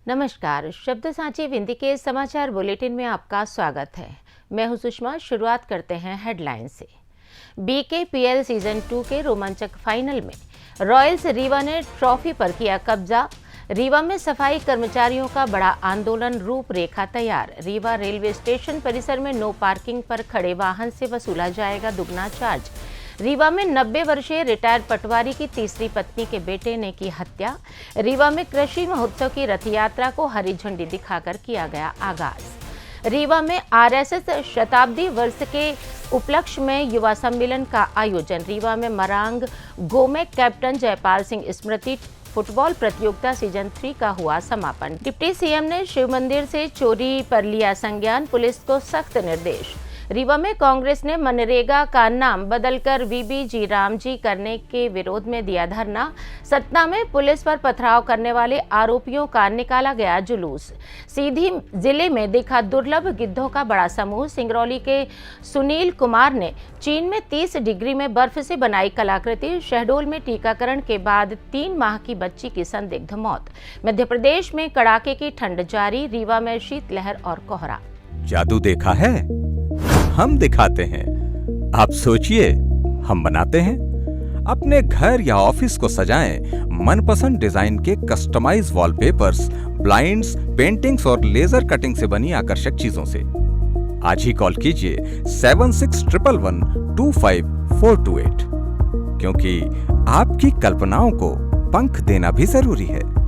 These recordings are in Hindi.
नमस्कार, शब्द सांची विंदी के समाचार बुलेटिन में आपका स्वागत है। मैं हूं सुषमा। शुरुआत करते हैं हेडलाइन से। बीकेपीएल सीजन 2 के रोमांचक फाइनल में रॉयल्स रीवा ने ट्रॉफी पर किया कब्जा। रीवा में सफाई कर्मचारियों का बड़ा आंदोलन, रूपरेखा तैयार। रीवा रेलवे स्टेशन परिसर में नो पार्किंग पर खड़े वाहन से वसूला जाएगा दुगना चार्ज। रीवा में 90 वर्षीय रिटायर्ड पटवारी की तीसरी पत्नी के बेटे ने की हत्या। रीवा में कृषि महोत्सव की रथ यात्रा को हरी झंडी दिखाकर किया गया आगाज। रीवा में आरएसएस शताब्दी वर्ष के उपलक्ष्य में युवा सम्मेलन का आयोजन। रीवा में मरांग गोमेक कैप्टन जयपाल सिंह स्मृति फुटबॉल प्रतियोगिता सीजन 3 का हुआ समापन। डिप्टी सीएम ने शिव मंदिर से चोरी पर लिया संज्ञान, पुलिस को सख्त निर्देश। रीवा में कांग्रेस ने मनरेगा का नाम बदलकर वीबीजी रामजी करने के विरोध में दिया धरना। सतना में पुलिस पर पथराव करने वाले आरोपियों का निकाला गया जुलूस। सीधी जिले में दिखा दुर्लभ गिद्धों का बड़ा समूह। सिंगरौली के सुनील कुमार ने चीन में 30 डिग्री में बर्फ से बनाई कलाकृति। शहडोल में टीकाकरण के बाद 3 माह की बच्ची की संदिग्ध मौत। मध्य प्रदेश में कड़ाके की ठंड जारी। रीवा में शीतलहर और कोहरा। जादू देखा है, हम दिखाते हैं। आप सोचिए, हम बनाते हैं। अपने घर या ऑफिस को सजाएं मनपसंद डिजाइन के कस्टमाइज वॉलपेपर्स, ब्लाइंड्स, पेंटिंग्स और लेजर कटिंग से बनी आकर्षक चीजों से। आज ही कॉल कीजिए 7611125428, क्योंकि आपकी कल्पनाओं को पंख देना भी जरूरी है।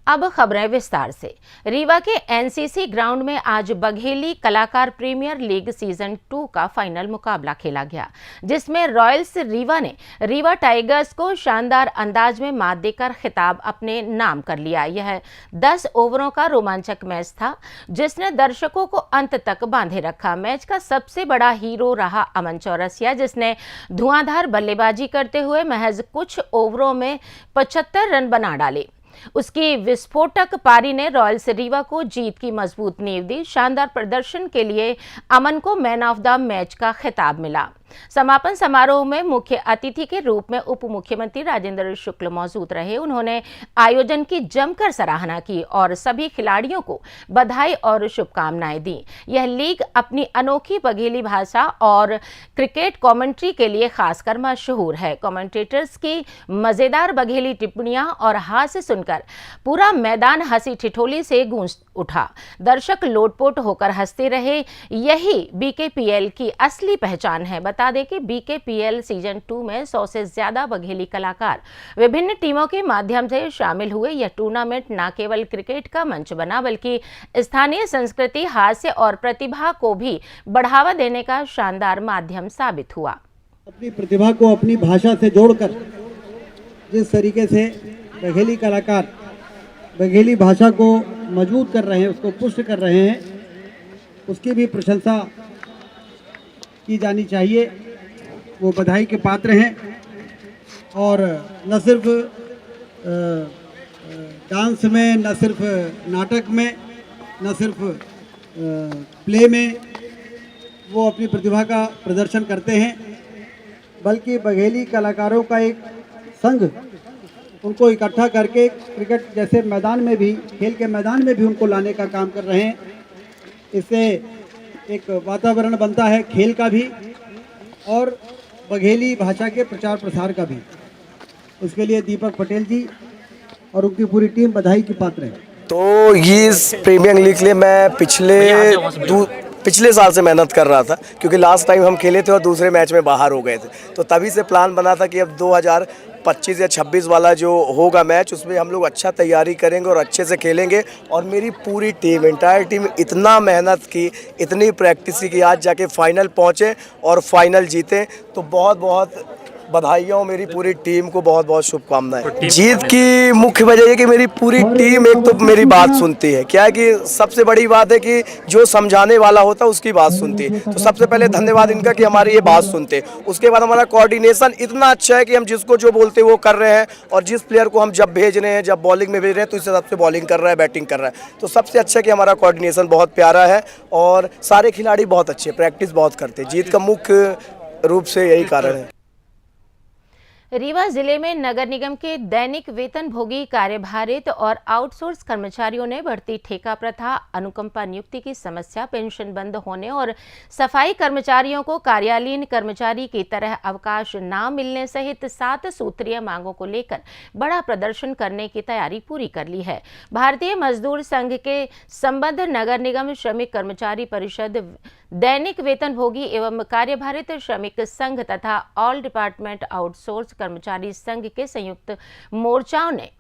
अब खबरें विस्तार से। रीवा के एनसीसी ग्राउंड में आज बघेली कलाकार प्रीमियर लीग सीजन 2 का फाइनल मुकाबला खेला गया, जिसमें रॉयल्स रीवा ने रीवा टाइगर्स को शानदार अंदाज में मात देकर खिताब अपने नाम कर लिया। यह 10 ओवरों का रोमांचक मैच था, जिसने दर्शकों को अंत तक बांधे रखा। मैच का सबसे बड़ा हीरो रहा अमन चौरसिया, जिसने धुआंधार बल्लेबाजी करते हुए महज कुछ ओवरों में 75 रन बना डाले। उसकी विस्फोटक पारी ने रॉयल्स रीवा को जीत की मजबूत नींव दी। शानदार प्रदर्शन के लिए अमन को मैन ऑफ द मैच का खिताब मिला। समापन समारोह में मुख्य अतिथि के रूप में उप मुख्यमंत्री राजेंद्र शुक्ल मौजूद रहे। उन्होंने आयोजन की जमकर सराहना की और सभी खिलाड़ियों को बधाई और शुभकामनाएं दी। यह लीग अपनी अनोखी बघेली भाषा और क्रिकेट कमेंट्री के लिए खासकर मशहूर है। कमेंटेटर्स की मजेदार बघेली टिप्पणियां और हास्य सुनकर पूरा मैदान हंसी ठिठोली से गूंज उठा। दर्शक लोटपोट होकर हंसते रहे। यही बीकेपीएल की असली पहचान है। बता दें कि बीकेपीएल सीजन 2 में 100 से ज्यादा बघेली कलाकार विभिन्न टीमों के माध्यम से शामिल हुए। यह टूर्नामेंट न केवल क्रिकेट का मंच बना, बल्कि स्थानीय संस्कृति, हास्य और प्रतिभा को भी बढ़ावा देने का शानदार माध्यम साबित हुआ। अपनी प्रतिभा को अपनी भाषा से जोड़कर जिस तरीके से बघेली कलाकार बघेली भाषा को मजबूत कर रहे हैं, उसको पुष्ट कर रहे हैं, उसकी भी प्रशंसा की जानी चाहिए। वो बधाई के पात्र हैं। और न सिर्फ डांस में, न सिर्फ नाटक में, न सिर्फ प्ले में वो अपनी प्रतिभा का प्रदर्शन करते हैं, बल्कि बघेली कलाकारों का एक संघ उनको इकट्ठा करके क्रिकेट जैसे मैदान में भी, खेल के मैदान में भी उनको लाने का काम कर रहे हैं। इससे एक वातावरण बनता है खेल का भी और बघेली भाषा के प्रचार प्रसार का भी। इसके लिए दीपक पटेल जी और उनकी पूरी टीम बधाई की पात्र है। तो ये इस प्रीमियर लीग के लिए मैं पिछले साल से मेहनत कर रहा था, क्योंकि लास्ट टाइम हम खेले थे और दूसरे मैच में बाहर हो गए थे। तो तभी से प्लान बना था कि अब 2025 या 26 वाला जो होगा मैच, उसमें हम लोग अच्छा तैयारी करेंगे और अच्छे से खेलेंगे। और मेरी पूरी टीम, एंटायर टीम इतना मेहनत की, इतनी प्रैक्टिस की, आज जाके फाइनल पहुँचे और फाइनल जीते। तो बहुत बहुत बधाइयाँ, मेरी पूरी टीम को बहुत बहुत शुभकामनाएं। जीत की मुख्य वजह ये कि मेरी पूरी टीम एक तो मेरी बात सुनती है। क्या है कि सबसे बड़ी बात है कि जो समझाने वाला होता है उसकी बात सुनती है। तो सबसे पहले धन्यवाद इनका कि हमारी ये बात सुनते। उसके बाद हमारा कोऑर्डिनेशन इतना अच्छा है कि हम जिसको जो बोलते हैं वो कर रहे हैं, और जिस प्लेयर को हम जब भेज रहे हैं, जब बॉलिंग में भेज रहे हैं, तो इस हिसाब से बॉलिंग कर रहा है, बैटिंग कर रहा है। तो सबसे अच्छा है कि हमारा कोऑर्डिनेशन बहुत प्यारा है और सारे खिलाड़ी बहुत अच्छे, प्रैक्टिस बहुत करते हैं। जीत का मुख्य रूप से यही कारण है। रीवा जिले में नगर निगम के दैनिक वेतन भोगी कार्यभारित और आउटसोर्स कर्मचारियों ने बढ़ती ठेका प्रथा, अनुकंपा नियुक्ति की समस्या, पेंशन बंद होने और सफाई कर्मचारियों को कार्यालयीन कर्मचारी की तरह अवकाश न मिलने सहित 7 सूत्रीय मांगों को लेकर बड़ा प्रदर्शन करने की तैयारी पूरी कर ली है। भारतीय मजदूर संघ के संबद्ध नगर निगम श्रमिक कर्मचारी परिषद, दैनिक वेतन भोगी एवं कार्यभारित श्रमिक संघ तथा ऑल डिपार्टमेंट आउटसोर्स कर्मचारी संघ के संयुक्त मोर्चाओं ने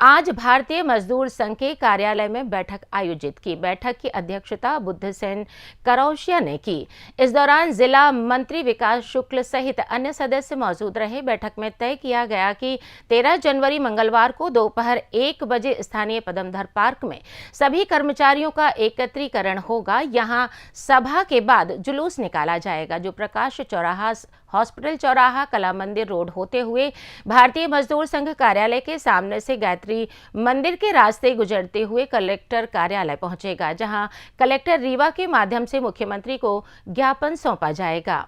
आज भारतीय मजदूर संघ के कार्यालय में बैठक आयोजित की। बैठक की अध्यक्षता बुद्धसेन करौशिया ने की। इस दौरान जिला मंत्री विकास शुक्ल सहित अन्य सदस्य मौजूद रहे। बैठक में तय किया गया कि 13 जनवरी मंगलवार को दोपहर 1 बजे स्थानीय पदमदर पार्क में सभी कर्मचारियों का एकत्रीकरण होगा। यहां सभा के बाद जुलूस निकाला जाएगा जो प्रकाश चौराहा, हॉस्पिटल चौराहा, कला मंदिर रोड होते हुए भारतीय मजदूर संघ कार्यालय के सामने से गायत्री मंदिर के रास्ते गुजरते हुए कलेक्टर कार्यालय पहुंचेगा, जहां कलेक्टर रीवा के माध्यम से मुख्यमंत्री को ज्ञापन सौंपा जाएगा।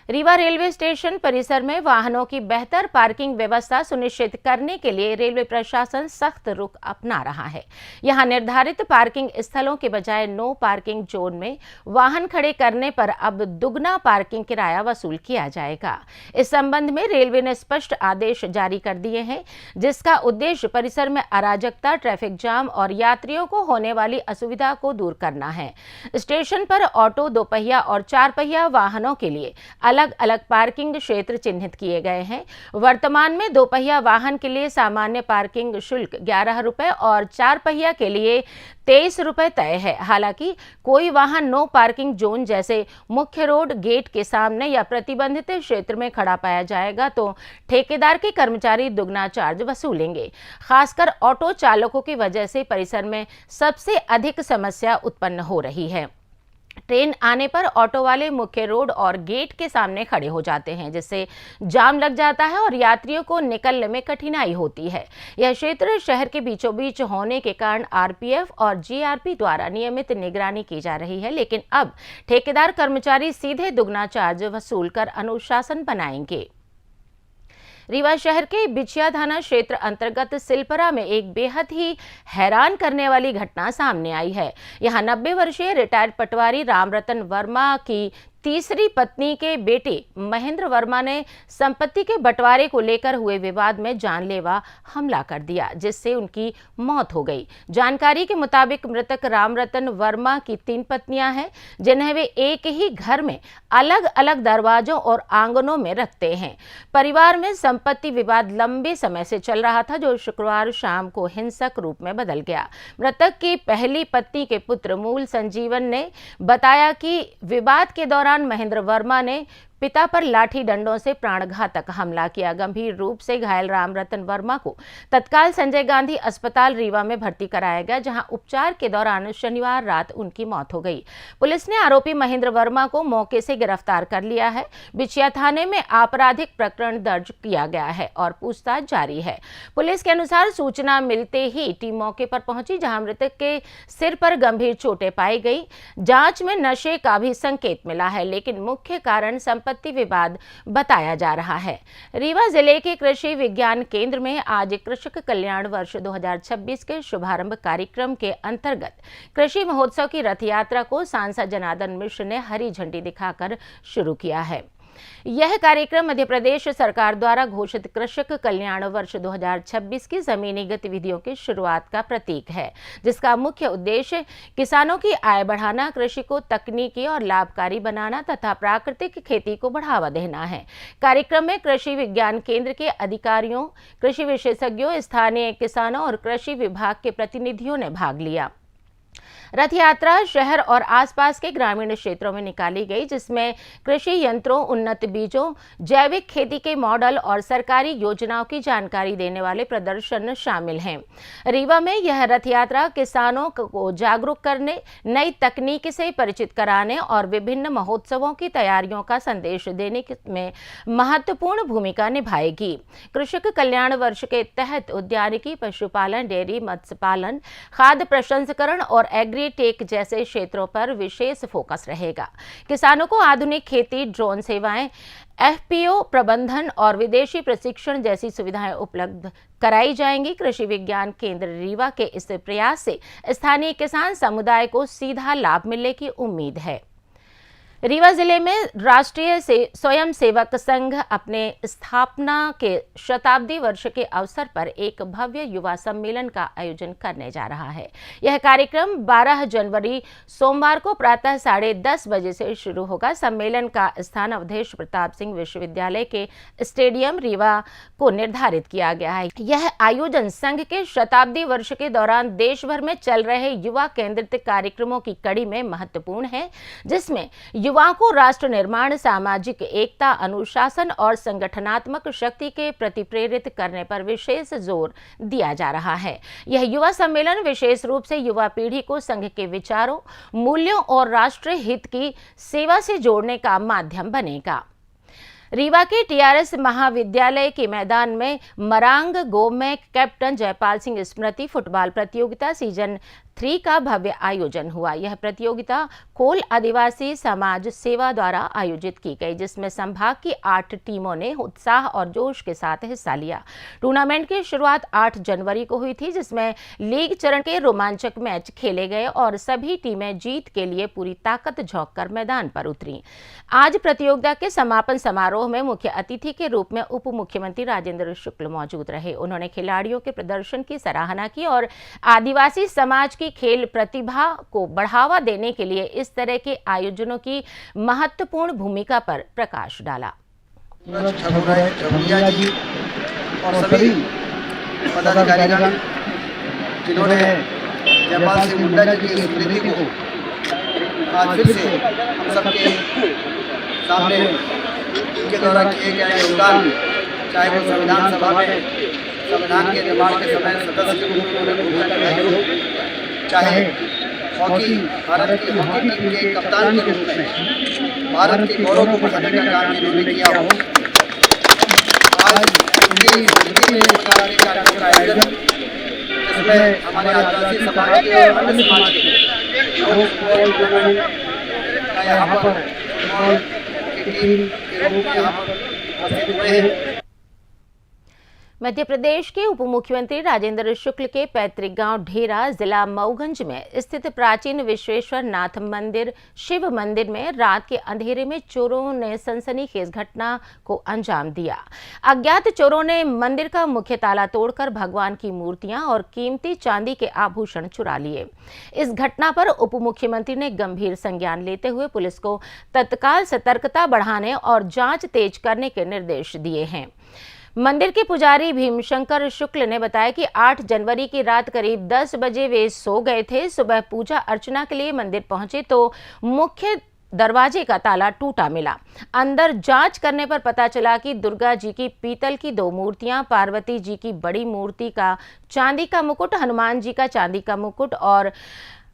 रीवा रेलवे स्टेशन परिसर में वाहनों की बेहतर पार्किंग व्यवस्था सुनिश्चित करने के लिए रेलवे प्रशासन सख्त रुख अपना रहा है। यहां निर्धारित पार्किंग स्थलों के बजाय नो पार्किंग जोन में वाहन खड़े करने पर अब दुगना पार्किंग किराया वसूल किया जाएगा। इस संबंध में रेलवे ने स्पष्ट आदेश जारी कर दिए हैं, जिसका उद्देश्य परिसर में अराजकता, ट्रैफिक जाम और यात्रियों को होने वाली असुविधा को दूर करना है। स्टेशन पर ऑटो, 2 पहिया और 4 पहिया वाहनों के लिए अलग अलग पार्किंग क्षेत्र चिन्हित किए गए हैं। वर्तमान में 2 पहिया वाहन के लिए सामान्य पार्किंग शुल्क 11 रुपए और 4 पहिया के लिए 23 रुपए तय है। हालांकि कोई वाहन नो पार्किंग जोन जैसे मुख्य रोड, गेट के सामने या प्रतिबंधित क्षेत्र में खड़ा पाया जाएगा तो ठेकेदार के कर्मचारी दुगना चार्ज वसूलेंगे। खासकर ऑटो चालकों की वजह से परिसर में सबसे अधिक समस्या उत्पन्न हो रही है। ट्रेन आने पर ऑटो वाले मुख्य रोड और गेट के सामने खड़े हो जाते हैं, जिससे जाम लग जाता है और यात्रियों को निकलने में कठिनाई होती है। यह क्षेत्र शहर के बीचों बीच होने के कारण आरपीएफ और जीआरपी द्वारा नियमित निगरानी की जा रही है, लेकिन अब ठेकेदार कर्मचारी सीधे दुगना चार्ज वसूल कर अनुशासन बनाएंगे। रीवा शहर के बिछिया थाना क्षेत्र अंतर्गत सिलपरा में एक बेहद ही हैरान करने वाली घटना सामने आई है। यहां 90 वर्षीय रिटायर्ड पटवारी रामरतन वर्मा की तीसरी पत्नी के बेटे महेंद्र वर्मा ने संपत्ति के बंटवारे को लेकर हुए विवाद में जानलेवा हमला कर दिया, जिससे उनकी मौत हो गई। जानकारी के मुताबिक मृतक रामरतन वर्मा की 3 पत्नियां हैं, जिन्हें वे एक ही घर में अलग अलग दरवाजों और आंगनों में रखते हैं। परिवार में संपत्ति विवाद लंबे समय से चल रहा था, जो शुक्रवार शाम को हिंसक रूप में बदल गया। मृतक की पहली पत्नी के पुत्र मूल संजीवन ने बताया कि विवाद के दौरान महेंद्र वर्मा ने पिता पर लाठी डंडों से प्राणघातक हमला किया। गंभीर रूप से घायल रामरतन वर्मा को तत्काल संजय गांधी अस्पताल रीवा में भर्ती कराया गया, जहां उपचार के दौरान शनिवार रात उनकी मौत हो गई। पुलिस ने आरोपी महेंद्र वर्मा को मौके से गिरफ्तार कर लिया है। बिछिया थाने में आपराधिक प्रकरण दर्ज किया गया है और पूछताछ जारी है। पुलिस के अनुसार सूचना मिलते ही टीम मौके पर पहुंची, जहां मृतक के सिर पर गंभीर चोटें पाई गई। जांच में नशे का भी संकेत मिला है, लेकिन मुख्य कारण संपत्ति विवाद बताया जा रहा है। रीवा जिले के कृषि विज्ञान केंद्र में आज कृषक कल्याण वर्ष 2026 के शुभारंभ कार्यक्रम के अंतर्गत कृषि महोत्सव की रथ यात्रा को सांसद जनार्दन मिश्र ने हरी झंडी दिखाकर शुरू किया है। यह कार्यक्रम मध्य प्रदेश सरकार द्वारा घोषित कृषक कल्याण वर्ष 2026 की जमीनी गतिविधियों की शुरुआत का प्रतीक है, जिसका मुख्य उद्देश्य किसानों की आय बढ़ाना, कृषि को तकनीकी और लाभकारी बनाना तथा प्राकृतिक खेती को बढ़ावा देना है। कार्यक्रम में कृषि विज्ञान केंद्र के अधिकारियों, कृषि विशेषज्ञों, स्थानीय किसानों और कृषि विभाग के प्रतिनिधियों ने भाग लिया। रथ यात्रा शहर और आसपास के ग्रामीण क्षेत्रों में निकाली गई, जिसमें कृषि यंत्रों, उन्नत बीजों, जैविक खेती के मॉडल और सरकारी योजनाओं की जानकारी देने वाले प्रदर्शन शामिल हैं। रीवा में यह रथ यात्रा किसानों को जागरूक करने, नई तकनीक से परिचित कराने और विभिन्न महोत्सवों की तैयारियों का संदेश देने में महत्वपूर्ण भूमिका निभाएगी। कृषक कल्याण वर्ष के तहत उद्यानिकी, पशुपालन, डेयरी, मत्स्य पालन, खाद्य प्रसंस्करण और एग्री एग्रीटेक जैसे क्षेत्रों पर विशेष फोकस रहेगा। किसानों को आधुनिक खेती, ड्रोन सेवाएं, एफपीओ प्रबंधन और विदेशी प्रशिक्षण जैसी सुविधाएं उपलब्ध कराई जाएंगी। कृषि विज्ञान केंद्र रीवा के इस प्रयास से स्थानीय किसान समुदाय को सीधा लाभ मिलने की उम्मीद है। रीवा जिले में राष्ट्रीय स्वयं सेवक संघ अपने स्थापना के शताब्दी वर्ष के अवसर पर एक भव्य युवा सम्मेलन का आयोजन करने जा रहा है। यह कार्यक्रम 12 जनवरी सोमवार को प्रातः 10:30 बजे से शुरू होगा। सम्मेलन का स्थान अवधेश प्रताप सिंह विश्वविद्यालय के स्टेडियम रीवा को निर्धारित किया गया है। यह आयोजन संघ के शताब्दी वर्ष के दौरान देश भर में चल रहे युवा केंद्रित कार्यक्रमों की कड़ी में महत्वपूर्ण है, जिसमें युवाओं को राष्ट्र निर्माण, सामाजिक एकता, अनुशासन और संगठनात्मक शक्ति के प्रति प्रेरित करने पर विशेष जोर दिया जा रहा है। यह युवा सम्मेलन विशेष रूप से युवा पीढ़ी को संघ के विचारों, मूल्यों और राष्ट्रीय हित की सेवा से जोड़ने का माध्यम बनेगा। रीवा के टीआरएस महाविद्यालय के मैदान में मरांग गो में कैप्टन जयपाल सिंह स्मृति फुटबॉल प्रतियोगिता सीजन 3 का भव्य आयोजन हुआ। यह प्रतियोगिता कोल आदिवासी समाज सेवा द्वारा आयोजित की गई, जिसमें संभाग की 8 टीमों ने उत्साह और जोश के साथ हिस्सा लिया। टूर्नामेंट की शुरुआत 8 जनवरी को हुई थी, जिसमें लीग चरण के रोमांचक मैच खेले गए और सभी टीमें जीत के लिए पूरी ताकत झोंक कर मैदान पर उतरी। आज प्रतियोगिता के समापन समारोह में मुख्य अतिथि के रूप में उप मुख्यमंत्री राजेंद्र शुक्ल मौजूद रहे। उन्होंने खिलाड़ियों के प्रदर्शन की सराहना की और आदिवासी समाज की खेल प्रतिभा को बढ़ावा देने के लिए इस तरह के आयोजनों की महत्वपूर्ण भूमिका पर प्रकाश डाला। जी और सभी पदाधिकारीगण जिन्होंने जयपाल सिंह मुंडा जी की स्मृति को आज फिर से हम सबके सामने उनके द्वारा किए गए योगदान, चाहे वो संविधान सभा में संविधान के निर्माण के समय सदस्य के रूप में उन्होंने भूमिका निभाई हो, चाहे हॉकी भारत की हॉकी टीम के कप्तान के रूप में भारत के गौरव को बढ़ाने का काम जिन्होंने किया हो। आज उनकी स्मृति में प्रकार के कार्यक्रम का आयोजन, जिसमें हमारे आदिवासी समाज के और अन्य समाज के लोग फुटबॉल टूर्नामेंट का यहाँ पर फुटबॉल की टीम के रूप में यहाँ पर उपस्थित हुए हैं। मध्य प्रदेश के उप मुख्यमंत्री राजेंद्र शुक्ल के पैतृक गांव ढेरा जिला मऊगंज में स्थित प्राचीन विश्वेश्वर नाथ मंदिर शिव मंदिर में रात के अंधेरे में चोरों ने सनसनीखेज घटना को अंजाम दिया। अज्ञात चोरों ने मंदिर का मुख्य ताला तोड़कर भगवान की मूर्तियां और कीमती चांदी के आभूषण चुरा लिए। इस घटना पर उप मुख्यमंत्री ने गंभीर संज्ञान लेते हुए पुलिस को तत्काल सतर्कता बढ़ाने और जांच तेज करने के निर्देश दिए हैं। मंदिर के पुजारी भीमशंकर शुक्ल ने बताया कि 8 जनवरी की रात करीब 10 बजे वे सो गए थे। सुबह पूजा अर्चना के लिए मंदिर पहुंचे तो मुख्य दरवाजे का ताला टूटा मिला। अंदर जांच करने पर पता चला कि दुर्गा जी की पीतल की 2 मूर्तियां, पार्वती जी की बड़ी मूर्ति का चांदी का मुकुट, हनुमान जी का चांदी का मुकुट और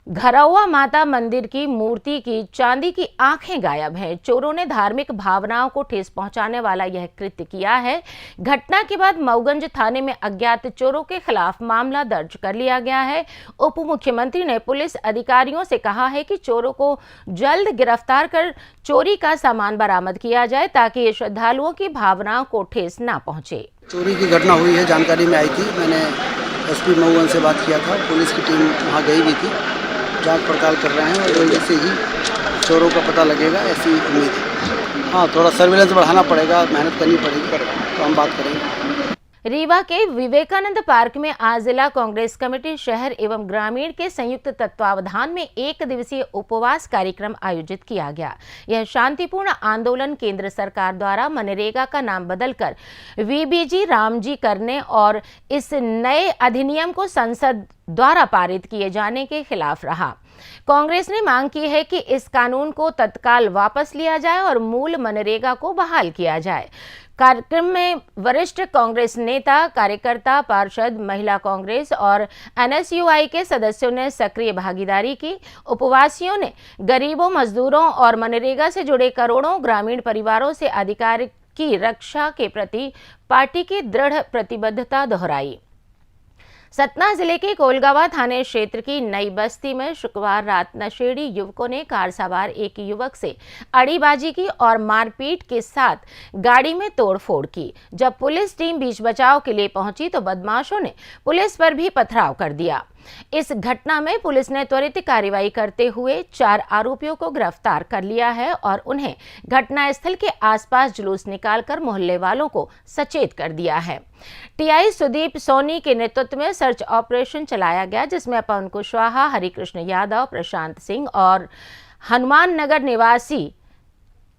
घरौआ माता मंदिर की मूर्ति की चांदी की आंखें गायब हैं। चोरों ने धार्मिक भावनाओं को ठेस पहुंचाने वाला यह कृत्य किया है। घटना के बाद मऊगंज थाने में अज्ञात चोरों के खिलाफ मामला दर्ज कर लिया गया है। उप मुख्यमंत्री ने पुलिस अधिकारियों से कहा है कि चोरों को जल्द गिरफ्तार कर चोरी का सामान बरामद किया जाए ताकि श्रद्धालुओं की भावनाओं को ठेस न पहुंचे। चोरी की घटना हुई है, जानकारी में आई थी। मैंने एसपी मऊगंज से बात किया था, पुलिस की टीम वहाँ गई भी थी, जांच पड़ताल कर रहे हैं और जल्दी से ही चोरों का पता लगेगा, ऐसी उम्मीद है। हाँ, थोड़ा सर्विलेंस बढ़ाना पड़ेगा, मेहनत करनी पड़ेगी, तो हम बात करेंगे। रीवा के विवेकानंद पार्क में आज जिला कांग्रेस कमेटी शहर एवं ग्रामीण के संयुक्त तत्वावधान में 1 दिवसीय उपवास कार्यक्रम आयोजित किया गया। यह शांतिपूर्ण आंदोलन केंद्र सरकार द्वारा मनरेगा का नाम बदलकर वीबीजी रामजी करने और इस नए अधिनियम को संसद द्वारा पारित किए जाने के खिलाफ रहा। कांग्रेस ने मांग की है कि इस कानून को तत्काल वापस लिया जाए और मूल मनरेगा को बहाल किया जाए। कार्यक्रम में वरिष्ठ कांग्रेस नेता, कार्यकर्ता, पार्षद, महिला कांग्रेस और एनएसयूआई के सदस्यों ने सक्रिय भागीदारी की। उपवासियों ने गरीबों, मजदूरों और मनरेगा से जुड़े करोड़ों ग्रामीण परिवारों से अधिकार की रक्षा के प्रति पार्टी की दृढ़ प्रतिबद्धता दोहराई। सतना जिले के कोलगावा थाने क्षेत्र की नई बस्ती में शुक्रवार रात नशेड़ी युवकों ने कार सवार एक युवक से अड़ीबाजी की और मारपीट के साथ गाड़ी में तोड़फोड़ की। जब पुलिस टीम बीच बचाव के लिए पहुंची तो बदमाशों ने पुलिस पर भी पथराव कर दिया। इस घटना में पुलिस ने त्वरित कार्रवाई करते हुए 4 आरोपियों को गिरफ्तार कर लिया है और उन्हें घटनास्थल के आसपास जुलूस निकालकर मोहल्ले वालों को सचेत कर दिया है। टीआई सुदीप सोनी के नेतृत्व में सर्च ऑपरेशन चलाया गया, जिसमें पवन कुशवाहा, हरिकृष्ण यादव, प्रशांत सिंह और हनुमान नगर निवासी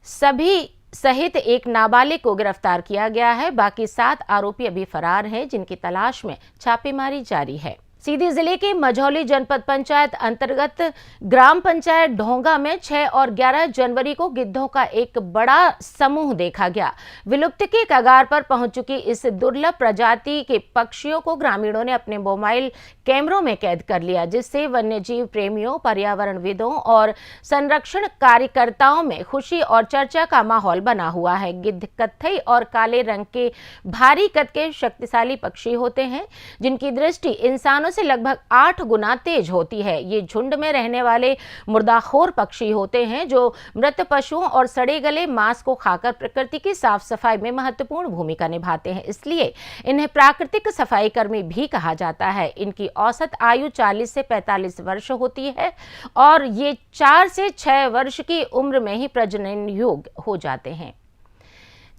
सभी सहित एक नाबालिग को गिरफ्तार किया गया है। बाकी 7 आरोपी अभी फरार हैं, जिनकी तलाश में छापेमारी जारी है। सीधी जिले के मझौली जनपद पंचायत अंतर्गत ग्राम पंचायत ढोंगा में 6 और 11 जनवरी को गिद्धों का एक बड़ा समूह देखा गया। विलुप्त के कगार पर पहुंच चुकी इस दुर्लभ प्रजाति के पक्षियों को ग्रामीणों ने अपने मोबाइल कैमरों में कैद कर लिया, जिससे वन्यजीव प्रेमियों, पर्यावरणविदों और संरक्षण कार्यकर्ताओं में खुशी और चर्चा का माहौल बना हुआ है। गिद्ध कत्थई और काले रंग के भारी कद के शक्तिशाली पक्षी होते हैं, जिनकी दृष्टि इंसानों से लगभग 8 गुना तेज होती है। ये झुंड में रहने वाले मुर्दाखोर पक्षी होते हैं, जो मृत पशुओं और सड़े गले मांस को खाकर प्रकृति की साफ सफाई में महत्वपूर्ण भूमिका निभाते हैं। इसलिए इन्हें प्राकृतिक सफाई कर्मी भी कहा जाता है। इनकी औसत आयु 40 से 45 वर्ष होती है और ये 4 से 6 वर्ष की उम्र में ही प्रजनन योग्य हो जाते हैं।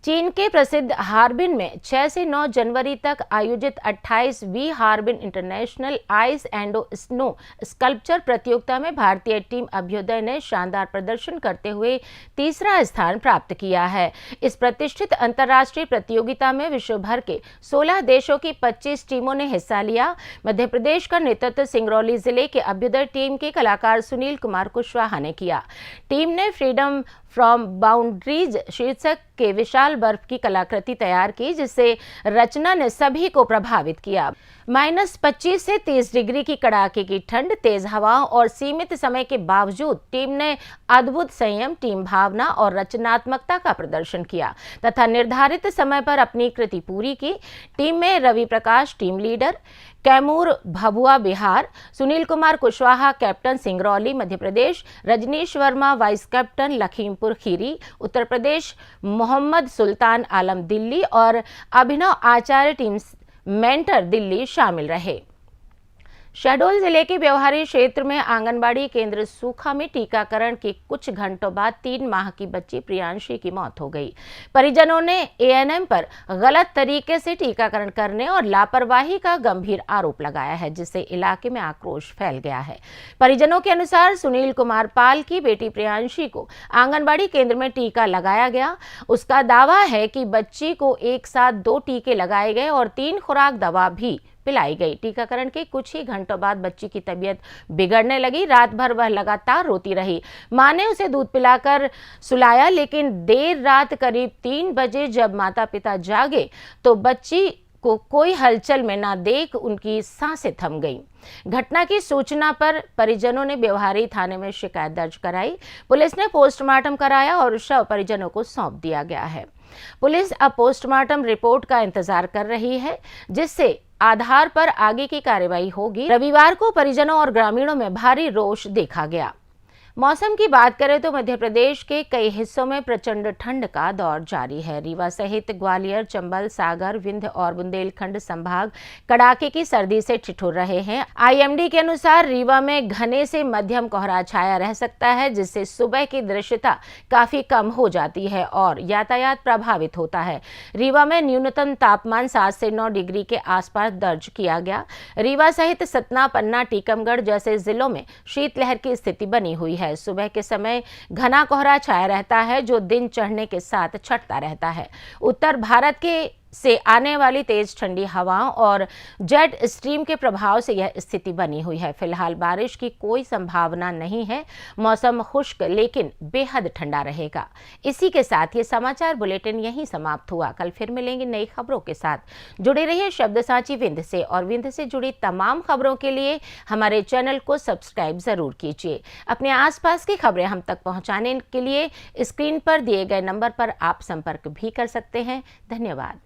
चीन के प्रसिद्ध हार्बिन में 6 से 9 जनवरी तक आयोजित 28वीं Harbin international ice and snow sculpture प्रतियोगिता में भारतीय टीम अभ्युदय ने शानदार प्रदर्शन करते हुए तीसरा स्थान प्राप्त किया है। इस प्रतिष्ठित अंतर्राष्ट्रीय प्रतियोगिता में विश्व भर के 16 देशों की 25 टीमों ने हिस्सा लिया। मध्य प्रदेश का नेतृत्व सिंगरौली जिले के अभ्युदय टीम के कलाकार सुनील कुमार कुशवाहा ने किया। टीम ने फ्रीडम फ्रॉम बाउंड्रीज शीर्षक के विशाल बर्फ की कलाकृति तैयार की, जिससे रचना ने सभी को प्रभावित किया। -25 से 30 डिग्री की कड़ाके की ठंड, तेज हवाओं और सीमित समय के बावजूद टीम ने अद्भुत संयम, टीम भावना और रचनात्मकता का प्रदर्शन किया तथा निर्धारित समय पर अपनी कृति पूरी की। टीम में Ravi Prakash team leader, Kaimur Bhabhua Bihar, Sunil Kumar Kushwaha captain Singrauli Madhya Pradesh, Rajnish Verma vice captain Lakhimpur Kheri Uttar Pradesh, Mohammad Sultan Alam Delhi और अभिनव आचार्य टीम मेंटर दिल्ली शामिल रहे। शहडोल जिले के व्यवहारी क्षेत्र में आंगनबाड़ी केंद्र सूखा में टीकाकरण के कुछ घंटों बाद 3 माह की बच्ची प्रियांशी की मौत हो गई। परिजनों ने एएनएम पर गलत तरीके से टीकाकरण करने और लापरवाही का गंभीर आरोप लगाया है, जिससे इलाके में आक्रोश फैल गया है। परिजनों के अनुसार सुनील कुमार पाल की बेटी प्रियांशी को आंगनबाड़ी केंद्र में टीका लगाया गया। उसका दावा है कि बच्ची को एक साथ 2 टीके लगाए गए और 3 खुराक दवा भी पिलाई गई। टीकाकरण के कुछ ही घंटों बाद बच्ची की तबीयत बिगड़ने लगी। रात भर वह लगातार रोती रही। मां ने उसे दूध पिलाकर सुलाया, लेकिन देर रात करीब 3 बजे जब माता पिता जागे तो बच्ची को कोई हलचल में ना देख उनकी सांसें थम गईं। घटना की सूचना पर परिजनों ने व्यवहारी थाने में शिकायत दर्ज कराई। पुलिस ने पोस्टमार्टम कराया और शव परिजनों को सौंप दिया गया है। पुलिस अब पोस्टमार्टम रिपोर्ट का इंतजार कर रही है, जिससे आधार पर आगे की कार्रवाई होगी। रविवार को परिजनों और ग्रामीणों में भारी रोष देखा गया। मौसम की बात करें तो मध्य प्रदेश के कई हिस्सों में प्रचंड ठंड का दौर जारी है। रीवा सहित ग्वालियर, चंबल, सागर, विंध्य और बुंदेलखंड संभाग कड़ाके की सर्दी से ठिठुर रहे हैं। आईएमडी के अनुसार रीवा में घने से मध्यम कोहरा छाया रह सकता है, जिससे सुबह की दृश्यता काफी कम हो जाती है और यातायात प्रभावित होता है। रीवा में न्यूनतम तापमान 7 से 9 डिग्री के आसपास दर्ज किया गया। रीवा सहित सतना, पन्ना, टीकमगढ़ जैसे जिलों में शीतलहर की स्थिति बनी हुई है। सुबह के समय घना कोहरा छाया रहता है, जो दिन चढ़ने के साथ छटता रहता है। उत्तर भारत के से आने वाली तेज ठंडी हवाओं और जेट स्ट्रीम के प्रभाव से यह स्थिति बनी हुई है। फिलहाल बारिश की कोई संभावना नहीं है। मौसम खुश्क लेकिन बेहद ठंडा रहेगा। इसी के साथ ये समाचार बुलेटिन यहीं समाप्त हुआ। कल फिर मिलेंगे नई खबरों के साथ। जुड़े रहिए शब्द सांची विंध्य से, और विंध्य से जुड़ी तमाम खबरों के लिए हमारे चैनल को सब्सक्राइब जरूर कीजिए। अपने आसपास की खबरें हम तक पहुंचाने के लिए स्क्रीन पर दिए गए नंबर पर आप संपर्क भी कर सकते हैं। धन्यवाद।